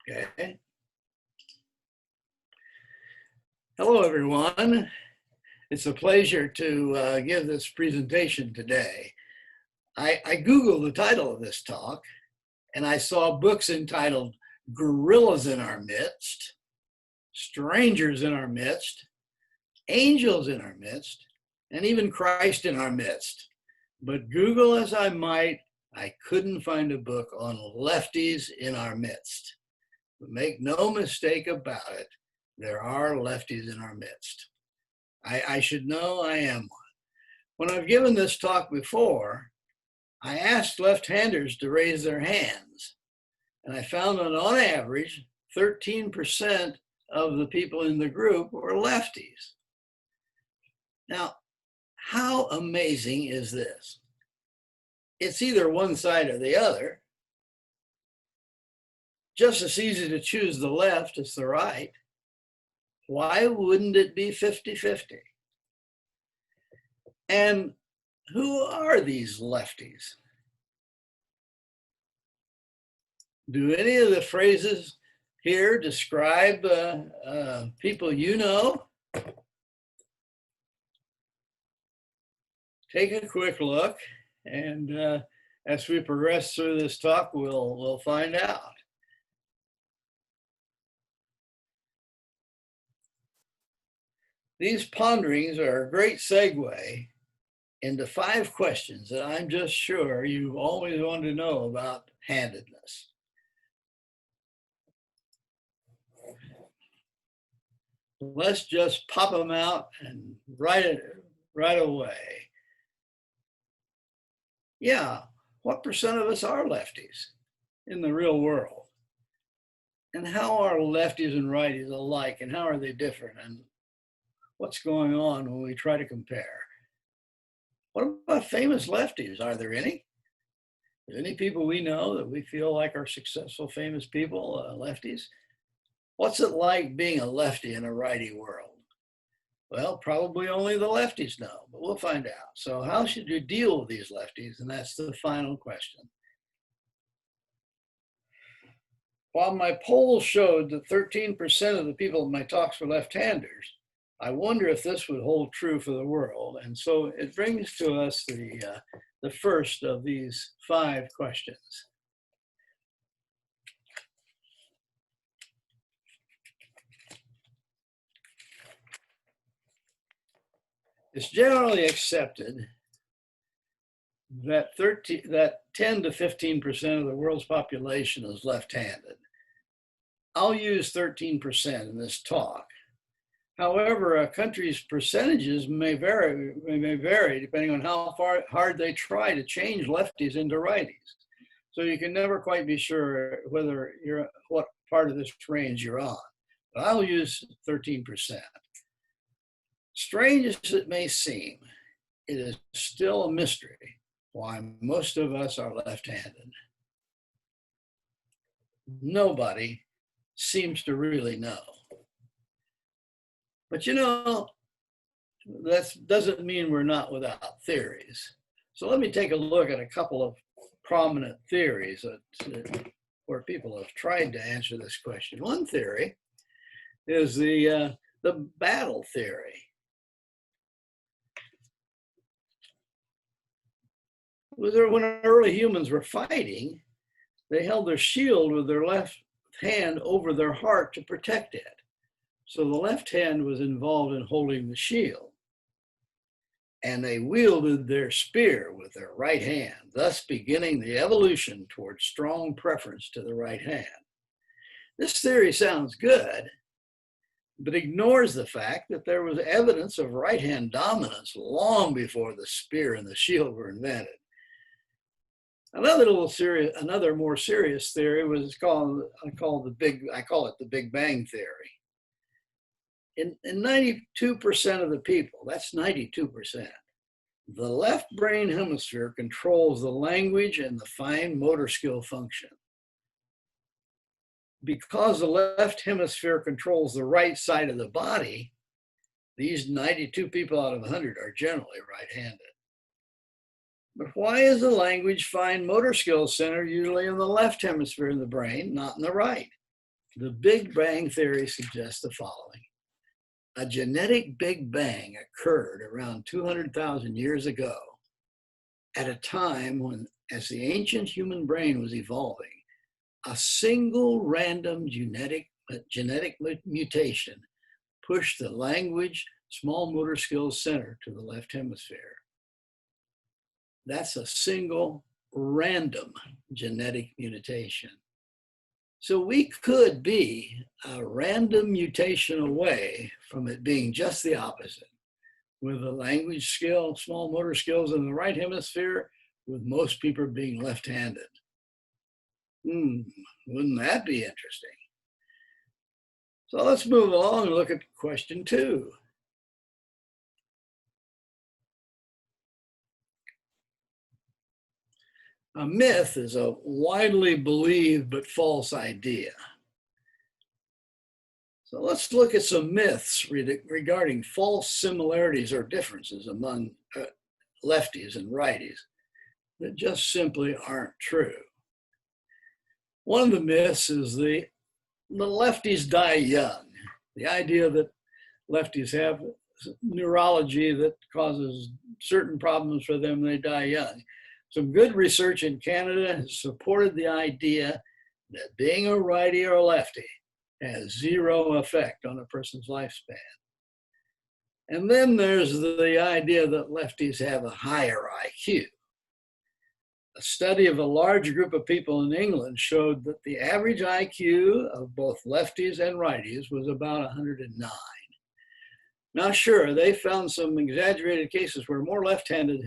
Okay. Hello, everyone. It's a pleasure to give this presentation today. I Googled the title of this talk, and I saw books entitled Gorillas in Our Midst, Strangers in Our Midst, Angels in Our Midst, and even Christ in Our Midst. But Google as I might, I couldn't find a book on lefties in our midst. But make no mistake about it, there are lefties in our midst. I should know I am one. When I've given this talk before, I asked left-handers to raise their hands. And I found that on average, 13% of the people in the group were lefties. Now, how amazing is this? It's either one side or the other. Just as easy to choose the left as the right. Why wouldn't it be 50-50? And who are these lefties? Do any of the phrases here describe people you know? Take a quick look, and as we progress through this talk, we'll find out. These ponderings are a great segue into 5 questions that I'm just sure you've always wanted to know about handedness. Let's just pop them out and write it right away. Yeah, what percent of us are lefties in the real world? And how are lefties and righties alike, and how are they different? And what's going on when we try to compare? What about famous lefties? Are there any? Any people we know that we feel like are successful, famous people, lefties? What's it like being a lefty in a righty world? Well, probably only the lefties know, but we'll find out. So how should you deal with these lefties? And that's the final question. While my poll showed that 13% of the people in my talks were left-handers, I wonder if this would hold true for the world. And so it brings to us the first of these 5 questions. It's generally accepted that 10 to 15% of the world's population is left-handed. I'll use 13% in this talk. However, a country's percentages may vary depending on how hard they try to change lefties into righties. So you can never quite be sure whether what part of this range you're on. But I'll use 13%. Strange as it may seem, it is still a mystery why most of us are left-handed. Nobody seems to really know. But you know, that doesn't mean we're not without theories. So let me take a look at a couple of prominent theories where people have tried to answer this question. One theory is the battle theory. When early humans were fighting, they held their shield with their left hand over their heart to protect it. So the left hand was involved in holding the shield. And they wielded their spear with their right hand, thus beginning the evolution towards strong preference to the right hand. This theory sounds good, but ignores the fact that there was evidence of right hand dominance long before the spear and the shield were invented. Another more serious theory was I call it the Big Bang theory. In 92% of the people, that's 92%, the left brain hemisphere controls the language and the fine motor skill function. Because the left hemisphere controls the right side of the body, these 92 people out of 100 are generally right-handed. But why is the language fine motor skills center usually in the left hemisphere of the brain, not in the right? The Big Bang Theory suggests the following. A genetic Big Bang occurred around 200,000 years ago at a time when, as the ancient human brain was evolving, a single random genetic mutation pushed the language, small motor skills center to the left hemisphere. That's a single random genetic mutation. So we could be a random mutation away from it being just the opposite, with a language skill, small motor skills in the right hemisphere, with most people being left-handed. Wouldn't that be interesting? So let's move along and look at question 2. A myth is a widely believed but false idea. So let's look at some myths regarding false similarities or differences among lefties and righties that just simply aren't true. One of the myths is the lefties die young. The idea that lefties have neurology that causes certain problems for them, they die young. Some good research in Canada has supported the idea that being a righty or a lefty has zero effect on a person's lifespan. And then there's the idea that lefties have a higher IQ. A study of a large group of people in England showed that the average IQ of both lefties and righties was about 109. Now, sure, they found some exaggerated cases where more left-handers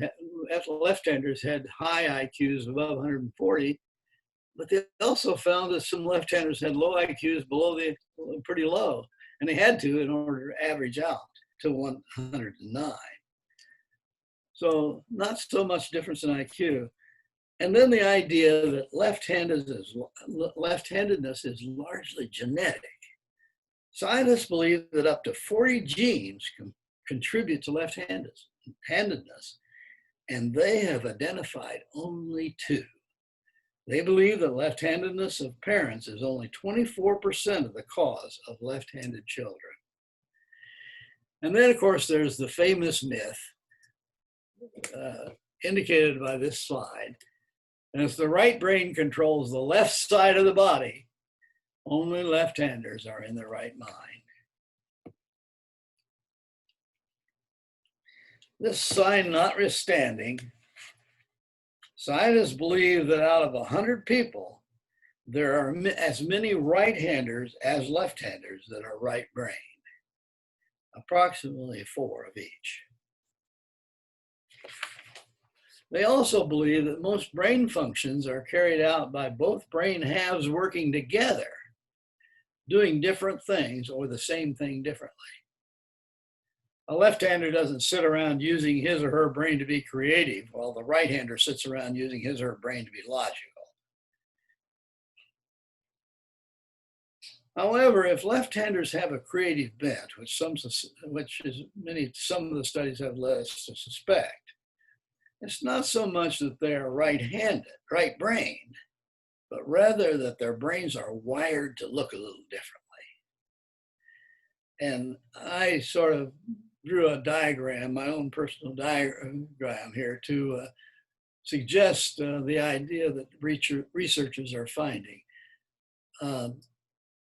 had high IQs above 140, but they also found that some left-handers had low IQs pretty low, and they had to in order to average out to 109. So not so much difference in IQ. And then the idea that left-handedness is largely genetic. Scientists believe that up to 40 genes can contribute to left-handedness, and they have identified only 2. They believe that left-handedness of parents is only 24% of the cause of left-handed children. And then, of course, there's the famous myth indicated by this slide. And as the right brain controls the left side of the body, only left-handers are in the right mind. This sign notwithstanding, scientists believe that out of 100 people, there are as many right-handers as left-handers that are right-brained, approximately 4 of each. They also believe that most brain functions are carried out by both brain halves working together, doing different things or the same thing differently. A left-hander doesn't sit around using his or her brain to be creative, while the right-hander sits around using his or her brain to be logical. However, if left-handers have a creative bent, which some of the studies have led us to suspect, it's not so much that they are right-handed, right-brained, but rather that their brains are wired to look a little differently. And I sort of drew a diagram, my own personal diagram here, to suggest the idea that researchers are finding.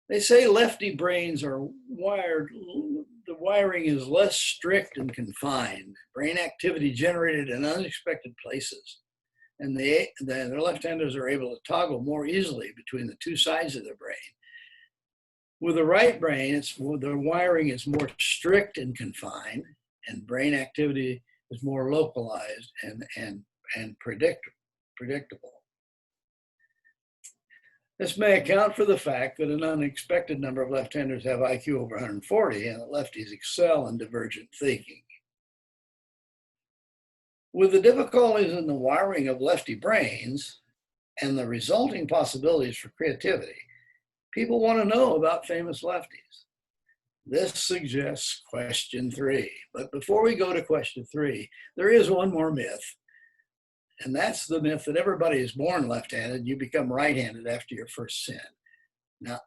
They say lefty brains are wired, the wiring is less strict and confined. Brain activity generated in unexpected places. And their left-handers are able to toggle more easily between the 2 sides of their brain. With the right brain, the wiring is more strict and confined, and brain activity is more localized and predictable. This may account for the fact that an unexpected number of left-handers have IQ over 140 and that lefties excel in divergent thinking. With the difficulties in the wiring of lefty brains and the resulting possibilities for creativity, people want to know about famous lefties. This suggests question 3. But before we go to question 3, there is one more myth. And that's the myth that everybody is born left-handed, you become right-handed after your first sin. Now,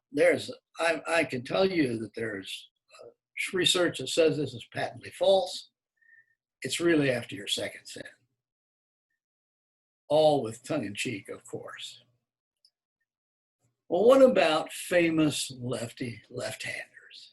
I can tell you that there's research that says this is patently false. It's really after your second sin. All with tongue in cheek, of course. Well, what about famous lefty left-handers?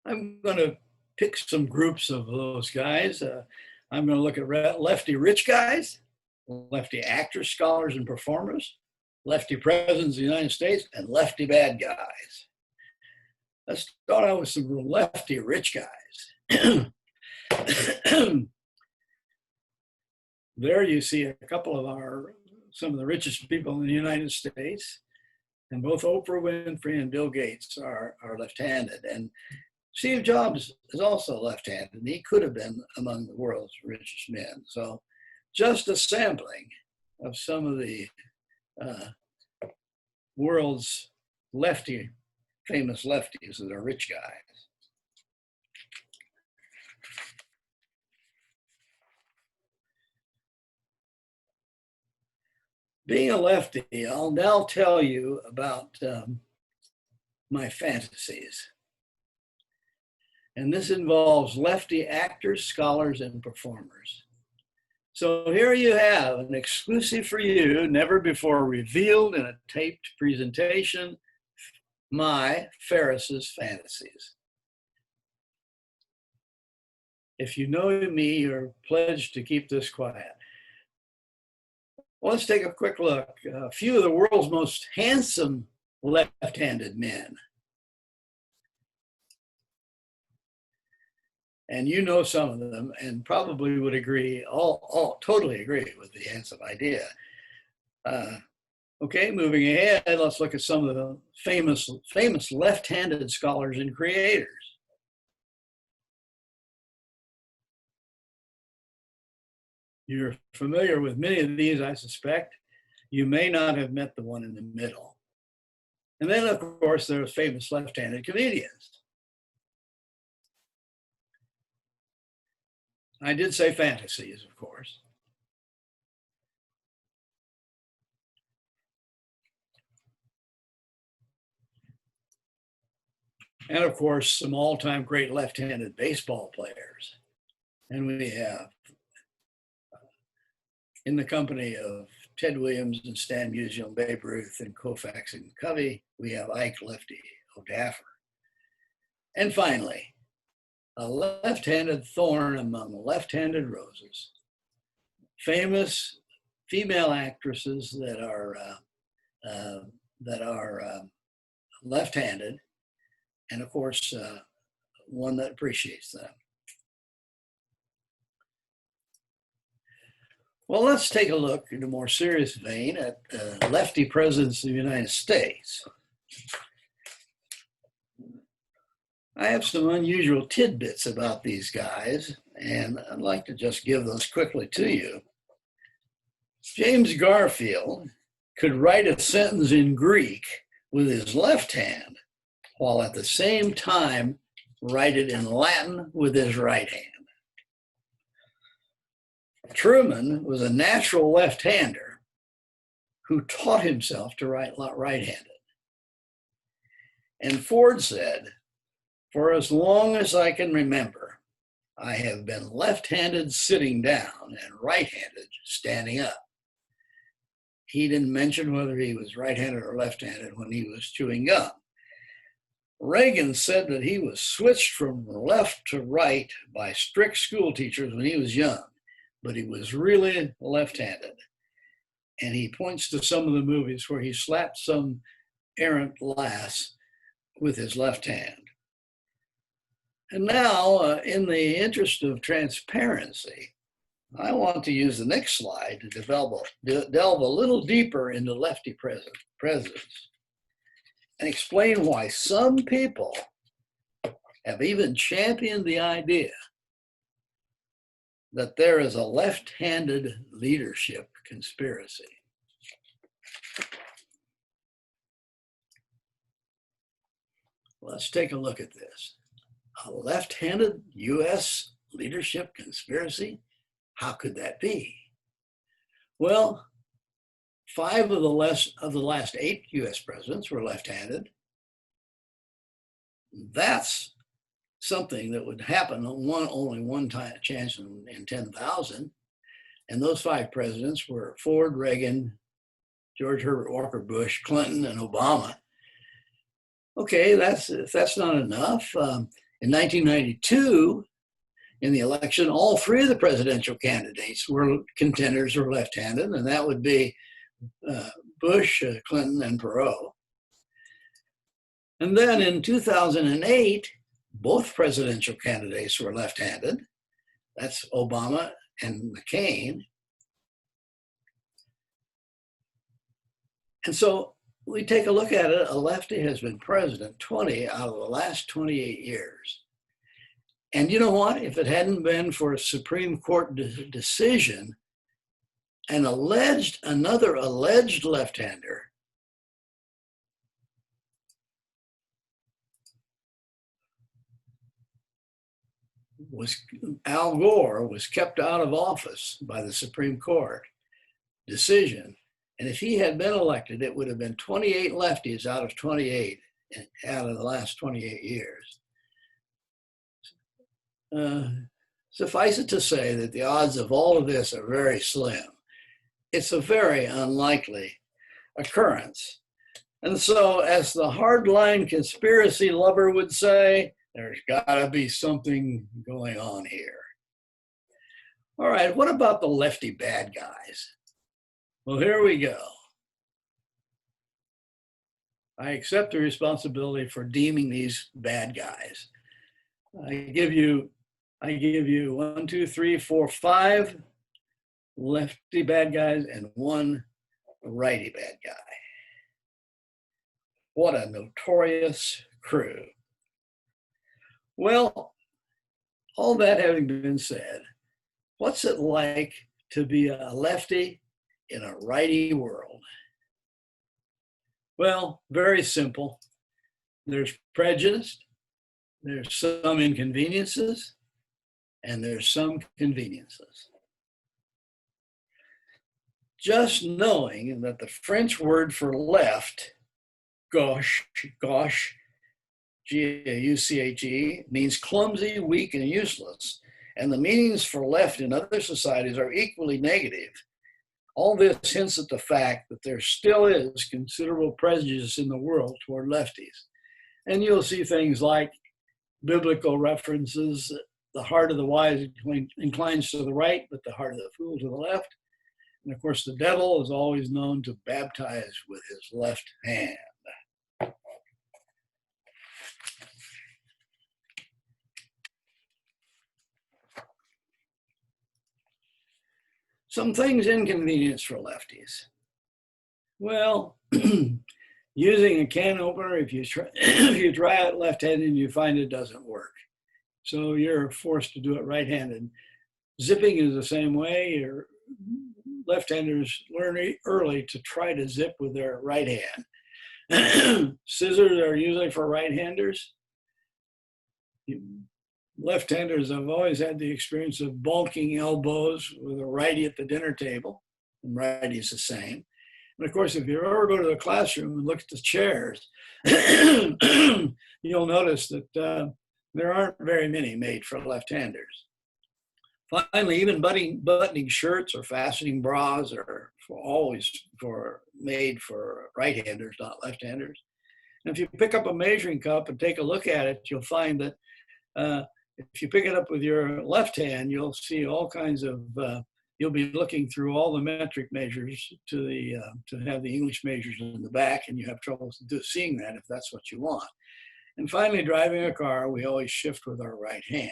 I'm going to pick some groups of those guys. I'm going to look at lefty rich guys, lefty actors, scholars, and performers, lefty presidents of the United States, and lefty bad guys. Let's start out with some lefty rich guys. There you see a couple of some of the richest people in the United States, and both Oprah Winfrey and Bill Gates are left-handed. And Steve Jobs is also left-handed, and he could have been among the world's richest men. So just a sampling of some of the world's famous lefties that are rich guys. Being a lefty, I'll now tell you about my fantasies. And this involves lefty actors, scholars, and performers. So here you have an exclusive for you, never before revealed in a taped presentation, my Phares fantasies. If you know me, you're pledged to keep this quiet. Well, let's take a quick look. A few of the world's most handsome left-handed men. And you know some of them and probably would agree, all totally agree with the handsome idea. Okay, moving ahead, let's look at some of the famous left-handed scholars and creators. You're familiar with many of these, I suspect. You may not have met the one in the middle. And then, of course, there's famous left-handed comedians. I did say fantasies, of course. And of course, some all-time great left-handed baseball players. And we have, in the company of Ted Williams and Stan Musial, Babe Ruth, and Koufax and Covey, we have Ike Lefty O'Daffer. And finally, a left-handed thorn among left-handed roses. Famous female actresses that are left-handed, and of course, one that appreciates them. Well, let's take a look in a more serious vein at lefty presidents of the United States. I have some unusual tidbits about these guys, and I'd like to just give those quickly to you. James Garfield could write a sentence in Greek with his left hand, while at the same time write it in Latin with his right hand. Truman was a natural left-hander who taught himself to write right-handed. And Ford said, "For as long as I can remember, I have been left-handed sitting down and right-handed standing up." He didn't mention whether he was right-handed or left-handed when he was chewing gum. Reagan said that he was switched from left to right by strict school teachers when he was young, but he was really left-handed. And he points to some of the movies where he slapped some errant lass with his left hand. And now, in the interest of transparency, I want to use the next slide to delve a little deeper into lefty presidents and explain why some people have even championed the idea that there is a left-handed leadership conspiracy. Let's take a look at this. A left-handed U.S. leadership conspiracy? How could that be? Well, five of the last 8 US presidents were left-handed. That's something that would happen only one time chance in 10,000. And those 5 presidents were Ford, Reagan, George Herbert Walker Bush, Clinton, and Obama. Okay, that's not enough. In 1992, in the election, all 3 of the presidential candidates were contenders or left-handed, and that would be Bush, Clinton, and Perot. And then in 2008, both presidential candidates were left-handed. That's Obama and McCain. And so we take a look at it. A lefty has been president 20 out of the last 28 years. And you know what? If it hadn't been for a Supreme Court decision, another alleged left-hander Al Gore was kept out of office by the Supreme Court decision. And if he had been elected, it would have been 28 lefties out of 28 out of the last 28 years. Suffice it to say that the odds of all of this are very slim. It's a very unlikely occurrence. And so, as the hardline conspiracy lover would say, there's got to be something going on here. All right, what about the lefty bad guys? Well, here we go. I accept the responsibility for deeming these bad guys. I give you 1, 2, 3, 4, 5 lefty bad guys and 1 righty bad guy. What a notorious crew. Well, all that having been said, what's it like to be a lefty in a righty world? Well, very simple. There's prejudice, there's some inconveniences, and there's some conveniences. Just knowing that the French word for left, gauche, G-A-U-C-H-E, means clumsy, weak, and useless. And the meanings for left in other societies are equally negative. All this hints at the fact that there still is considerable prejudice in the world toward lefties. And you'll see things like biblical references, the heart of the wise inclines to the right, but the heart of the fool to the left. And of course, the devil is always known to baptize with his left hand. Some things inconvenience for lefties. Well, using a can opener, if you try it left-handed, you find it doesn't work. So you're forced to do it right-handed. Zipping is the same way. Your left-handers learn early to try to zip with their right hand. Scissors are usually for right-handers. Left-handers have always had the experience of bulking elbows with a righty at the dinner table, and righties the same. And of course, if you ever go to the classroom and look at the chairs, you'll notice that there aren't very many made for left-handers. Finally, even buttoning shirts or fastening bras are always made for right-handers, not left-handers. And if you pick up a measuring cup and take a look at it, you'll find that if you pick it up with your left hand, you'll see all kinds of, you'll be looking through all the metric measures to have the English measures in the back, and you have trouble seeing that if that's what you want. And finally, driving a car, we always shift with our right hand,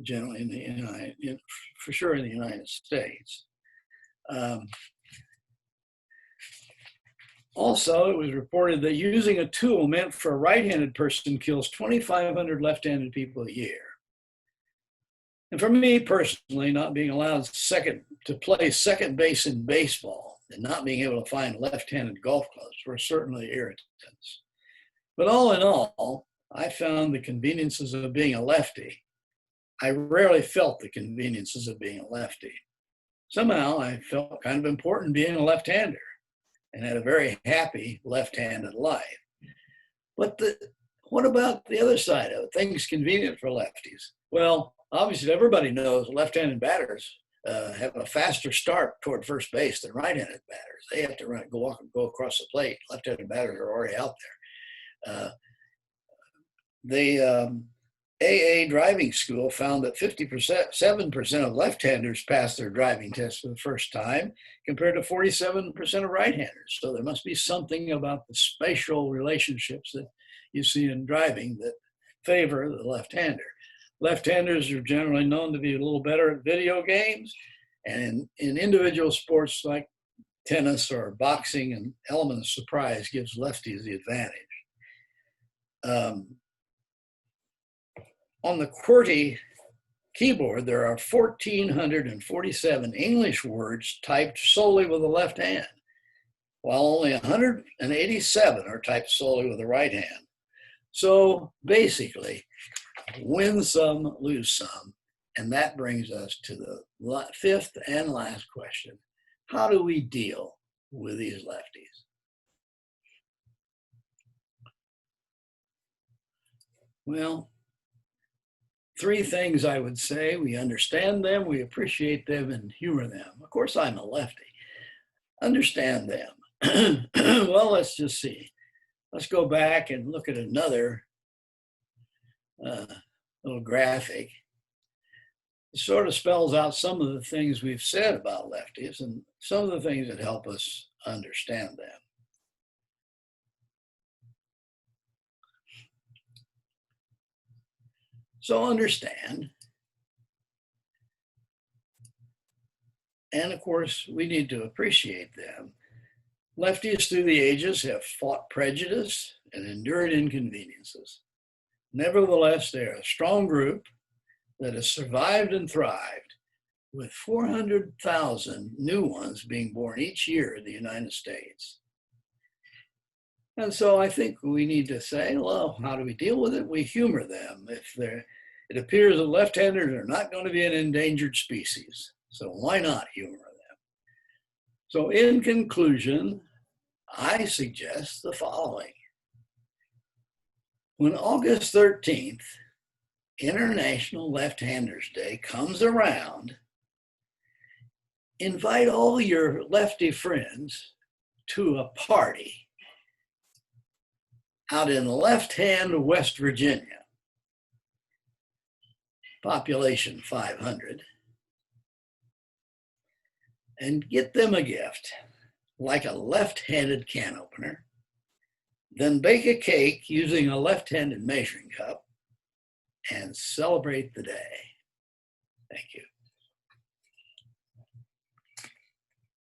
generally for sure in the United States. Also, it was reported that using a tool meant for a right-handed person kills 2,500 left-handed people a year. And for me personally, not being allowed to play second base in baseball and not being able to find left-handed golf clubs were certainly irritants. But all in all, I found the conveniences of being a lefty. I rarely felt the conveniences of being a lefty. somehow I felt kind of important being a left-hander and had a very happy left-handed life. But what about the other side of it? Things convenient for lefties. Well, obviously everybody knows left-handed batters have a faster start toward first base than right-handed batters. They have to go across the plate. Left-handed batters are already out there. The AA driving school found that 7% of left-handers passed their driving test for the first time, compared to 47% of right-handers. So there must be something about the spatial relationships that you see in driving that favor the left-hander. Left-handers are generally known to be a little better at video games, and in individual sports like tennis or boxing, an element of surprise gives lefties the advantage. On the QWERTY keyboard, there are 1,447 English words typed solely with the left hand, while only 187 are typed solely with the right hand. So basically, win some, lose some. And that brings us to the fifth and last question. How do we deal with these lefties? Well, three things I would say. We understand them, we appreciate them, and humor them. Of course, I'm a lefty. Understand them. Well, let's just see. Let's go back and look at another little graphic. It sort of spells out some of the things we've said about lefties and some of the things that help us understand them. So understand. And of course, we need to appreciate them. Lefties through the ages have fought prejudice and endured inconveniences. Nevertheless, they're a strong group that has survived and thrived, with 400,000 new ones being born each year in the United States. And so I think we need to say, well, how do we deal with it? We humor them. It appears that left-handers are not going to be an endangered species. So why not humor them? So in conclusion, I suggest the following. When August 13th, International Left-Handers Day comes around, invite all your lefty friends to a party out in Left Hand, West Virginia, population 500, and get them a gift, like a left-handed can opener, then bake a cake using a left-handed measuring cup, and celebrate the day. Thank you.